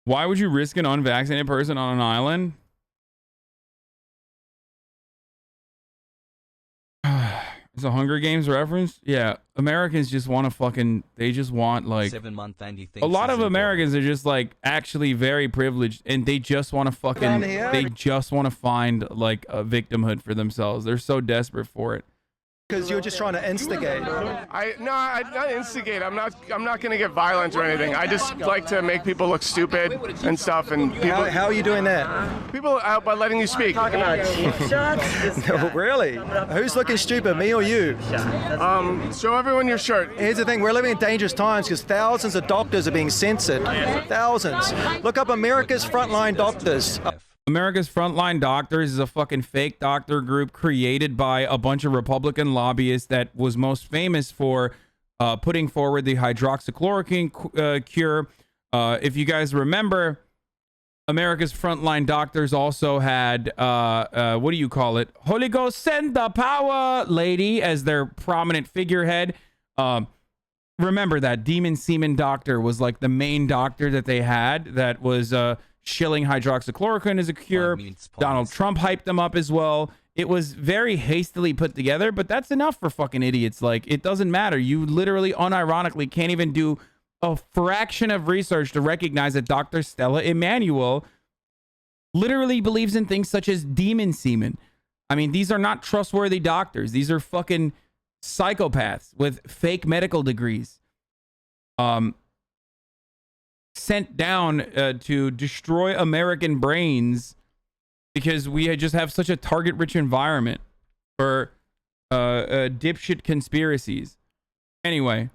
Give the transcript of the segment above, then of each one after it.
Why would you risk an unvaccinated person on an island? It's a Hunger Games reference. Yeah, Americans just want to fucking. They just want like 7 month Andy a lot of Americans are just like actually very privileged, and they just want to fucking. They just want to find like a victimhood for themselves. They're so desperate for it. Because you're just trying to instigate. I not instigate. I'm not going to get violent or anything. I just like to make people look stupid and stuff. And people. How are you doing that? People out by letting you speak. No, really? Who's looking stupid, me or you? Show everyone your shirt. Here's the thing: we're living in dangerous times because thousands of doctors are being censored. Thousands. Look up America's frontline doctors. America's Frontline Doctors is a fucking fake doctor group created by a bunch of Republican lobbyists that was most famous for putting forward the hydroxychloroquine cure. If you guys remember, America's Frontline Doctors also had, what do you call it? Holy Ghost send the power lady as their prominent figurehead. Remember that Demon Semen Doctor was like the main doctor that they had that was shilling hydroxychloroquine as a cure. Donald Trump hyped them up as well. It was very hastily put together, but that's enough for fucking idiots. Like, it doesn't matter. You literally unironically can't even do a fraction of research to recognize that Dr. Stella Emanuel literally believes in things such as demon semen. I mean, these are not trustworthy doctors. These are fucking psychopaths with fake medical degrees. Sent down to destroy American brains because we just have such a target-rich environment for dipshit conspiracies. Anyway,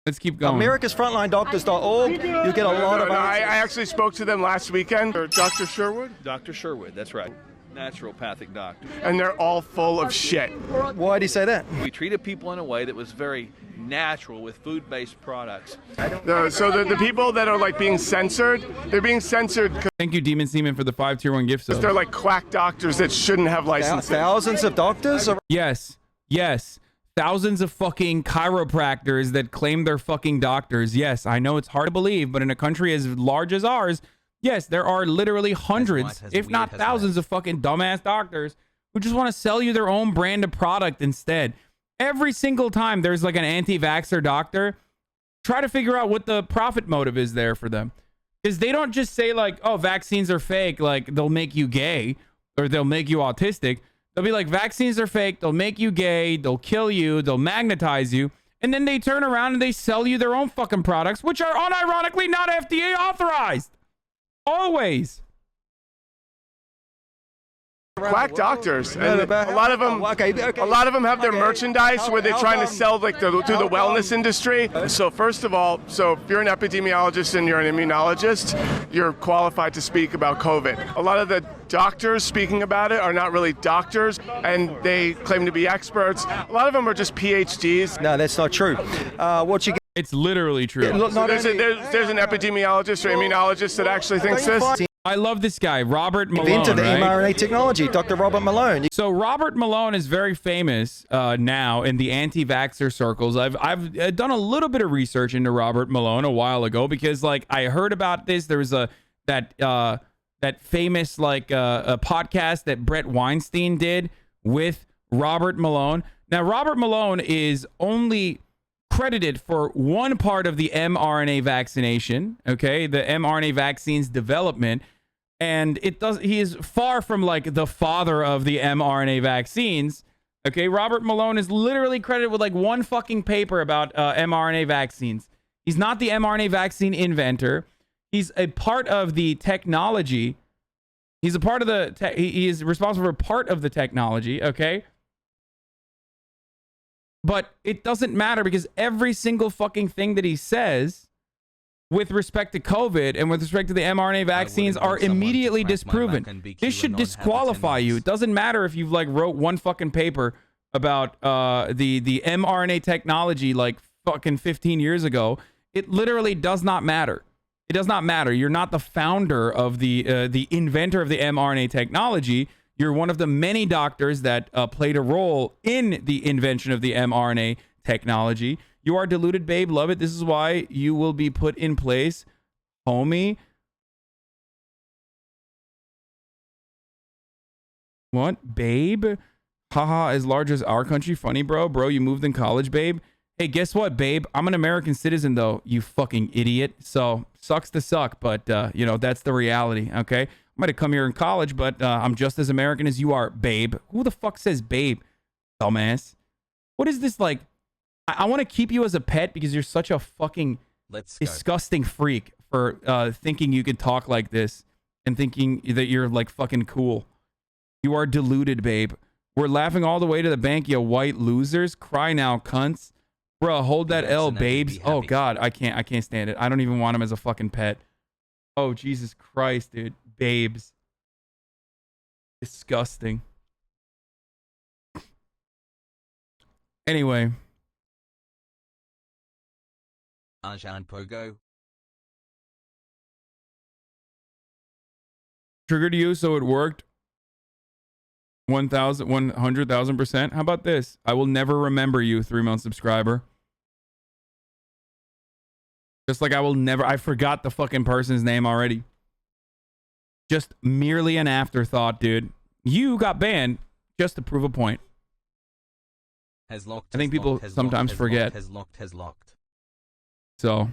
let's keep going. America's frontlinedoctors.org. You get a lot of. I actually spoke to them last weekend. Dr. Sherwood? Dr. Sherwood, that's right. Naturopathic doctor. And they're all full of shit. Why do you say that? We treated people in a way that was very natural with food-based products. So the people that are like being censored, they're being censored. Thank you, Demon Semen, for the 5 tier 1 gift subs. They're like quack doctors that shouldn't have licenses. Thousands of doctors? Yes. Thousands of fucking chiropractors that claim they're fucking doctors. Yes, I know it's hard to believe, but in a country as large as ours, yes, there are literally hundreds, if not thousands, of fucking dumbass doctors who just want to sell you their own brand of product instead. Every single time there's like an anti-vaxxer doctor, try to figure out what the profit motive is there for them. Because they don't just say like, oh, vaccines are fake, like they'll make you gay or they'll make you autistic. They'll be like, vaccines are fake, they'll make you gay, they'll kill you, they'll magnetize you. And then they turn around and they sell you their own fucking products, which are unironically not FDA authorized. Always. Quack doctors. And a lot of them have their merchandise where they're trying to sell like to the wellness industry. So first of all, if you're an epidemiologist and you're an immunologist, you're qualified to speak about COVID. A lot of the doctors speaking about it are not really doctors, and they claim to be experts. A lot of them are just PhDs. No, that's not true. What you get? It's literally true. So there's an epidemiologist or immunologist that actually thinks this. I love this guy, Robert Malone. Invented the right? mRNA technology, Dr. Robert Malone. So Robert Malone is very famous now in the anti-vaxxer circles. I've done a little bit of research into Robert Malone a while ago because like I heard about this. There was that famous like a podcast that Brett Weinstein did with Robert Malone. Now Robert Malone is only credited for one part of the mRNA vaccination, okay, the mRNA vaccine's development, and he is far from like the father of the mRNA vaccines. Okay, Robert Malone is literally credited with like one fucking paper about mRNA vaccines. He's not the mRNA vaccine inventor. He's a part of the technology. He's a part of the he is responsible for part of the technology, okay? But it doesn't matter because every single fucking thing that he says with respect to COVID and with respect to the mRNA vaccines are immediately disproven. This should disqualify you. It doesn't matter if you've like wrote one fucking paper about the mRNA technology like fucking 15 years ago. It literally does not matter. It does not matter. You're not the founder of the inventor of the mRNA technology. You're one of the many doctors that played a role in the invention of the mRNA technology. You are deluded, babe. Love it. This is why you will be put in place, homie. What? Babe? Haha, as large as our country. Funny, bro. Bro, you moved in college, babe. Hey, guess what, babe? I'm an American citizen, though, you fucking idiot. So, sucks to suck, but, you know, that's the reality, okay? I might have come here in college, but I'm just as American as you are, babe. Who the fuck says babe, dumbass? What is this, like? I want to keep you as a pet because you're such a fucking disgusting freak for thinking you could talk like this and thinking that you're, like, fucking cool. You are deluded, babe. We're laughing all the way to the bank, you white losers. Cry now, cunts. Bro, hold that L, babes. Oh, God, I can't stand it. I don't even want him as a fucking pet. Oh, Jesus Christ, dude. Babes. Disgusting. Anyway. Arjan Pogo. Triggered you, so it worked. 100,000%. How about this? I will never remember you, 3-month subscriber. Just like I will never... I forgot the fucking person's name already. Just merely an afterthought, dude. You got banned just to prove a point. I think people sometimes forget. Has locked. So...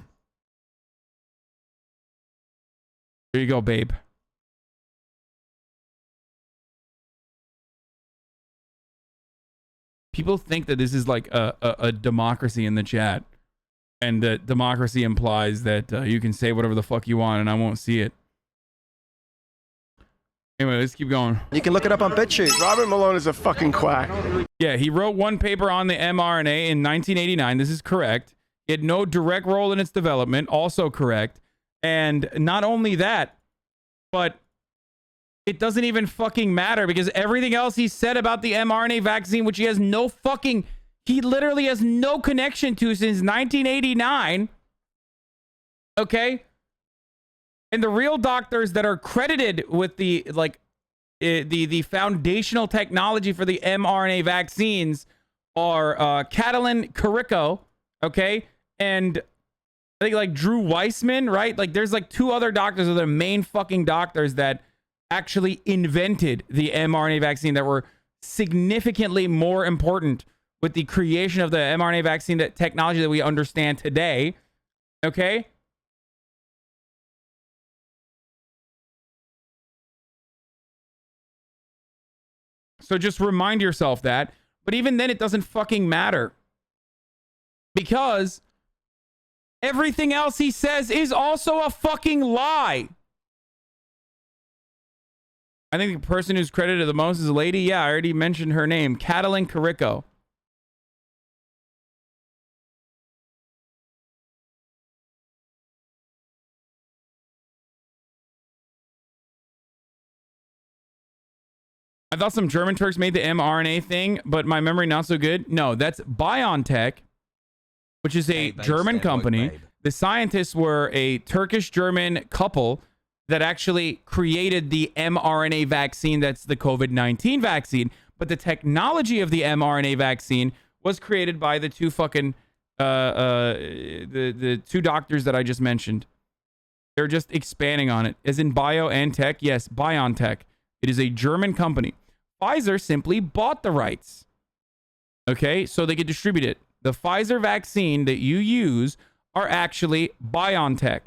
there you go, babe. People think that this is like a democracy in the chat, and that democracy implies that you can say whatever the fuck you want and I won't see it. Anyway, let's keep going. You can look it up on BitChute. Robert Malone is a fucking quack. Yeah, he wrote one paper on the mRNA in 1989. This is correct. He had no direct role in its development. Also correct. And not only that, but it doesn't even fucking matter because everything else he said about the mRNA vaccine, which he has no fucking, he literally has no connection to since 1989. Okay? And the real doctors that are credited with the, like, the foundational technology for the mRNA vaccines are Catalin Carrico, okay? And I think, like, Drew Weissman, right? Like, there's, like, 2 other doctors are the main fucking doctors that actually invented the mRNA vaccine that were significantly more important with the creation of the mRNA vaccine, that technology that we understand today. Okay? So just remind yourself that. But even then, it doesn't fucking matter. Because everything else he says is also a fucking lie. I think the person who's credited the most is a lady. Yeah, I already mentioned her name. Catalin Carrico. I thought some German Turks made the mRNA thing, but my memory not so good. No, that's BioNTech, which is a German company. The scientists were a Turkish-German couple that actually created the mRNA vaccine that's the COVID-19 vaccine. But the technology of the mRNA vaccine was created by the 2 fucking, the 2 doctors that I just mentioned. They're just expanding on it. As in bio and tech, yes, BioNTech. It is a German company. Pfizer simply bought the rights. Okay, so they could distribute it. The Pfizer vaccine that you use are actually BioNTech,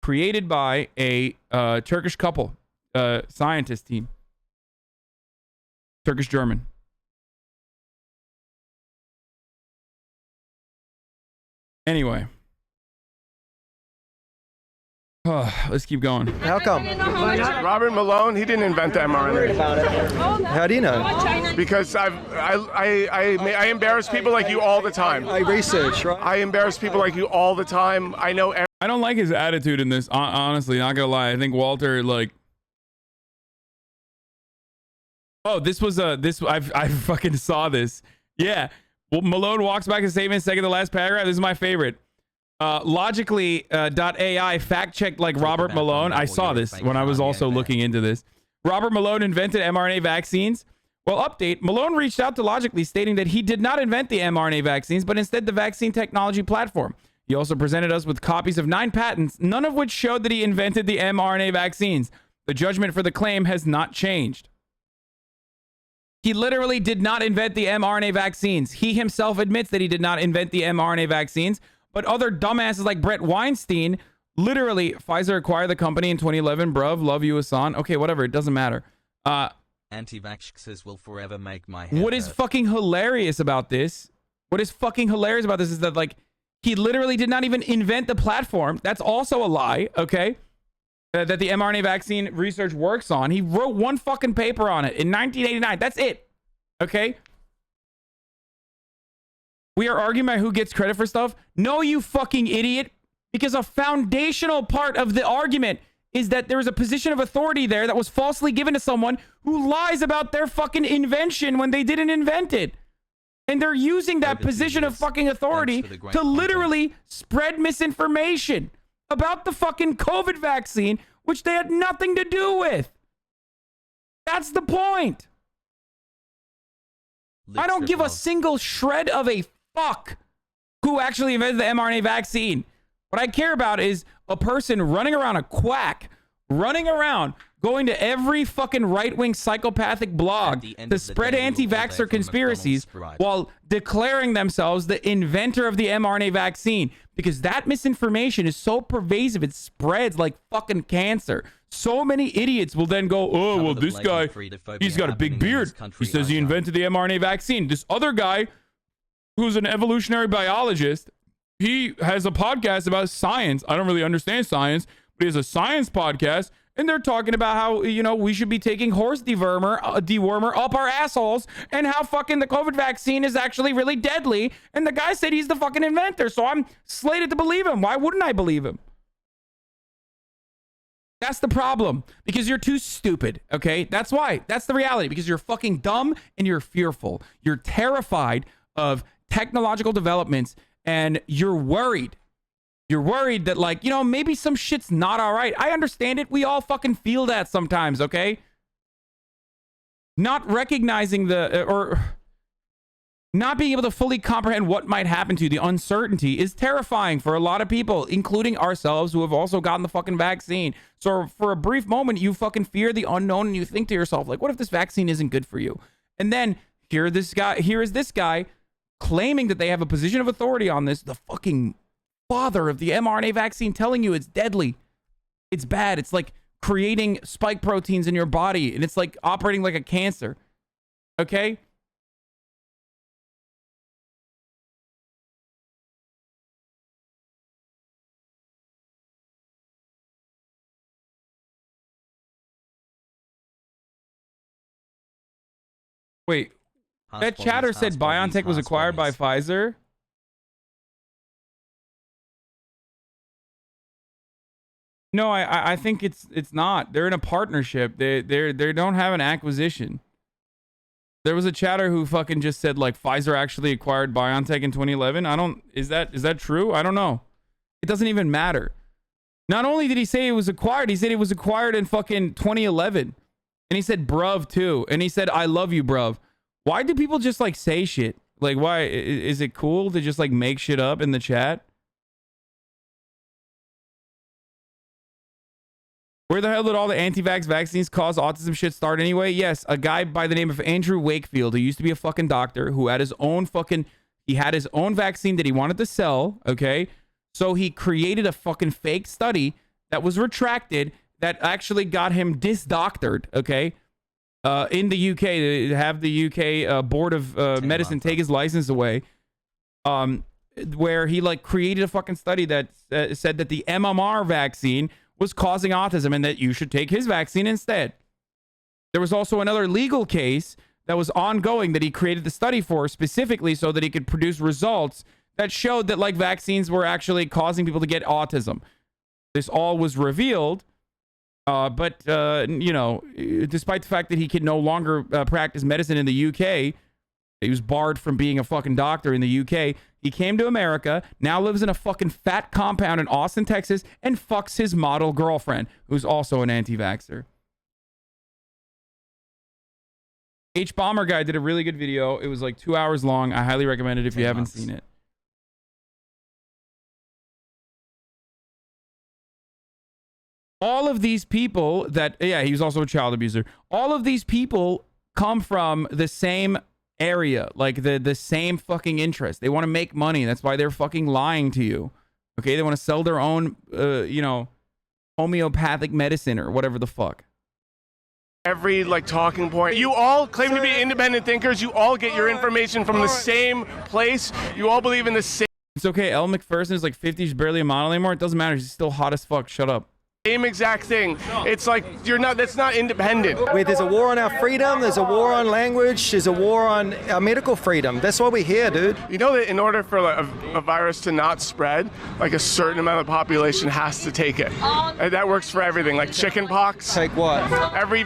created by a Turkish couple, scientist team. Turkish-German. Anyway. Let's keep going. How come? Robert Malone, he didn't invent the mRNA. How do you know? Because I embarrass people like you all the time. I research, right? I embarrass people like you all the time. I know. I don't like his attitude in this. Honestly, not gonna lie. I think Walter, like, oh, this was I fucking saw this. Yeah. Well, Malone walks back a statement, second to last paragraph. This is my favorite. Logically.ai fact-checked like Robert Malone. I saw this when I was also looking into this. Robert Malone invented mRNA vaccines. Well, update. Malone reached out to Logically stating that he did not invent the mRNA vaccines, but instead the vaccine technology platform. He also presented us with copies of 9 patents, none of which showed that he invented the mRNA vaccines. The judgment for the claim has not changed. He literally did not invent the mRNA vaccines. He himself admits that he did not invent the mRNA vaccines, but other dumbasses like Brett Weinstein, literally, Pfizer acquired the company in 2011. Bruv, love you, Hasan. Okay, whatever. It doesn't matter. Anti-Vaxxers will forever make my head What is hurt. fucking hilarious about this? What is fucking hilarious about this is that, like, he literally did not even invent the platform. That's also a lie, okay? That the mRNA vaccine research works on. He wrote one fucking paper on it in 1989. That's it. Okay? We are arguing about who gets credit for stuff. No, you fucking idiot. Because a foundational part of the argument is that there is a position of authority there that was falsely given to someone who lies about their fucking invention when they didn't invent it. And they're using that position of fucking authority to literally spread misinformation about the fucking COVID vaccine, which they had nothing to do with. That's the point. I don't give a single shred of a fuck who actually invented the mRNA vaccine. What I care about is a person running around, a quack, running around, going to every fucking right-wing psychopathic blog to spread anti-vaxxer conspiracies while declaring themselves the inventor of the mRNA vaccine. Because that misinformation is so pervasive, it spreads like fucking cancer. So many idiots will then go, oh, well, this guy, he's got a big beard. He says he invented the mRNA vaccine. This other guy, who's an evolutionary biologist, he has a podcast about science. I don't really understand science, but he has a science podcast. And they're talking about how, you know, we should be taking horse dewormer up our assholes, and how fucking the COVID vaccine is actually really deadly. And the guy said he's the fucking inventor. So I'm slated to believe him. Why wouldn't I believe him? That's the problem. Because you're too stupid. Okay. That's why. That's the reality. Because you're fucking dumb and you're fearful. You're terrified of technological developments and you're worried. You're worried that, like, you know, maybe some shit's not all right. I understand it. We all fucking feel that sometimes, okay? Not recognizing or not being able to fully comprehend what might happen to you, the uncertainty, is terrifying for a lot of people, including ourselves, who have also gotten the fucking vaccine. So for a brief moment, you fucking fear the unknown and you think to yourself, like, what if this vaccine isn't good for you? And then here is this guy claiming that they have a position of authority on this, the fucking father of the mRNA vaccine, telling you it's deadly, it's bad, it's like creating spike proteins in your body, and it's like operating like a cancer. Okay? Wait, that chatter said BioNTech was acquired by Pfizer? No, I think it's not. They're in a partnership. They don't have an acquisition. There was a chatter who fucking just said, like, Pfizer actually acquired BioNTech in 2011. Is that true? I don't know. It doesn't even matter. Not only did he say it was acquired, he said it was acquired in fucking 2011. And he said bruv too. And he said, I love you, bruv. Why do people just like say shit? Like, why is it cool to just like make shit up in the chat? Where the hell did all the anti-vax vaccines cause autism shit start anyway? Yes, a guy by the name of Andrew Wakefield, who used to be a fucking doctor, who had his own vaccine that he wanted to sell, okay? So he created a fucking fake study that was retracted that actually got him disdoctored, okay? In the UK, to have the UK Board of Medicine take his license away, where he like created a fucking study that said that the MMR vaccine was causing autism and that you should take his vaccine instead. There was also another legal case that was ongoing that he created the study for specifically so that he could produce results that showed that like vaccines were actually causing people to get autism. This all was revealed, but you know, despite the fact that he could no longer practice medicine in the UK, he was barred from being a fucking doctor in the UK. He came to America, now lives in a fucking fat compound in Austin, Texas, and fucks his model girlfriend, who's also an anti-vaxxer. H-Bomber Guy did a really good video. It was like 2 hours long. I highly recommend it if you haven't seen it. All of these people that, yeah, he was also a child abuser. All of these people come from the same area, like the same fucking interest. They want to make money. That's why they're fucking lying to you. Okay, they want to sell their own, you know, homeopathic medicine or whatever the fuck. Every like talking point. You all claim to be independent thinkers. You all get your information from the same place. You all believe in the same. It's okay. Elle Macpherson is like 50. She's barely a model anymore. It doesn't matter. She's still hot as fuck. Shut up. Same exact thing. It's like you're not. That's not independent. Where there's a war on our freedom, there's a war on language, there's a war on our medical freedom. That's why we're here, dude. You know that in order for like, a virus to not spread, like a certain amount of the population has to take it. And that works for everything. Like chickenpox. Take what? Every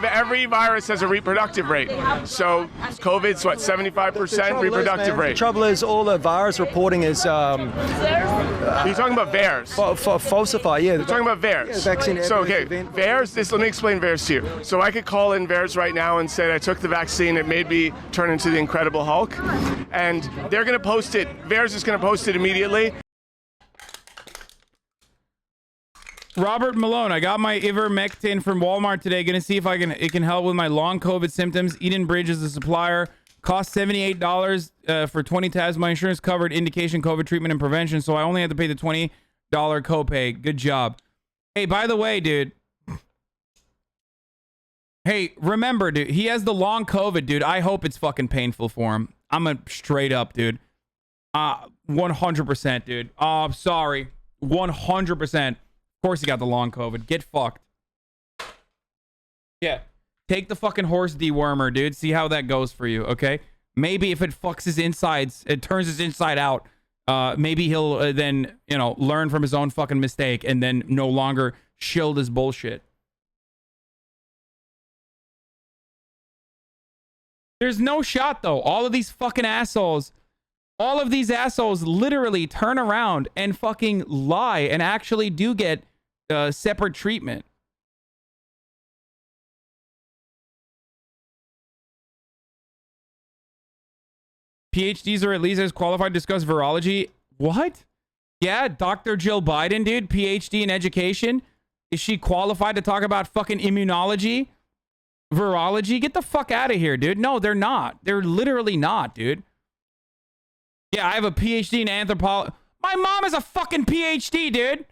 virus has a reproductive rate. So COVID's what, 75% reproductive rate. The trouble is, all the virus reporting is. You're talking about VAERS. Falsify, yeah. You're talking about VAERS. Vaccine So okay, VAERS. Let me explain VAERS to you. So I could call in VAERS right now and say I took the vaccine. It made me turn into the Incredible Hulk, and they're going to post it. VAERS is going to post it immediately. Robert Malone, I got my ivermectin from Walmart today. Gonna see if it can help with my long COVID symptoms. Eden Bridge is the supplier. Cost $78 for 20 tabs. My insurance covered indication, COVID treatment, and prevention, so I only had to pay the $20 copay. Good job. Hey, by the way, dude. Hey, remember, dude, he has the long COVID, dude. I hope it's fucking painful for him. I'm a straight up, dude. 100%, dude. Oh, I'm sorry. 100%. Of course he got the long COVID. Get fucked. Yeah. Take the fucking horse dewormer, dude. See how that goes for you, okay? Maybe if it fucks his insides, it turns his inside out. Maybe he'll then, you know, learn from his own fucking mistake and then no longer shield his bullshit. There's no shot, though. All of these fucking assholes, literally turn around and fucking lie and actually do get separate treatment. PhDs are at least as qualified to discuss virology. What? Yeah, Dr. Jill Biden, dude, PhD in education. Is she qualified to talk about fucking immunology? Virology? Get the fuck out of here, dude. No, they're not. They're literally not, dude. Yeah, I have a PhD in anthropology. My mom is a fucking PhD, dude.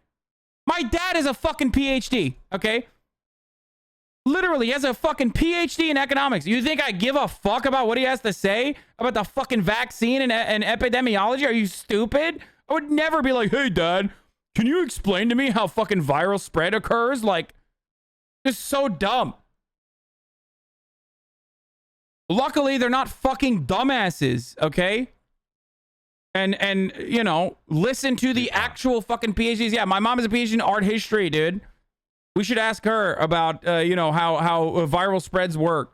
My dad is a fucking PhD, okay? Literally, he has a fucking PhD in economics. You think I give a fuck about what he has to say about the fucking vaccine and epidemiology? Are you stupid? I would never be like, hey, Dad, can you explain to me how fucking viral spread occurs? Like, just so dumb. Luckily, they're not fucking dumbasses, okay? And you know, listen to the actual fucking PhDs. Yeah, my mom is a PhD in art history, dude. We should ask her about, you know, how viral spreads work.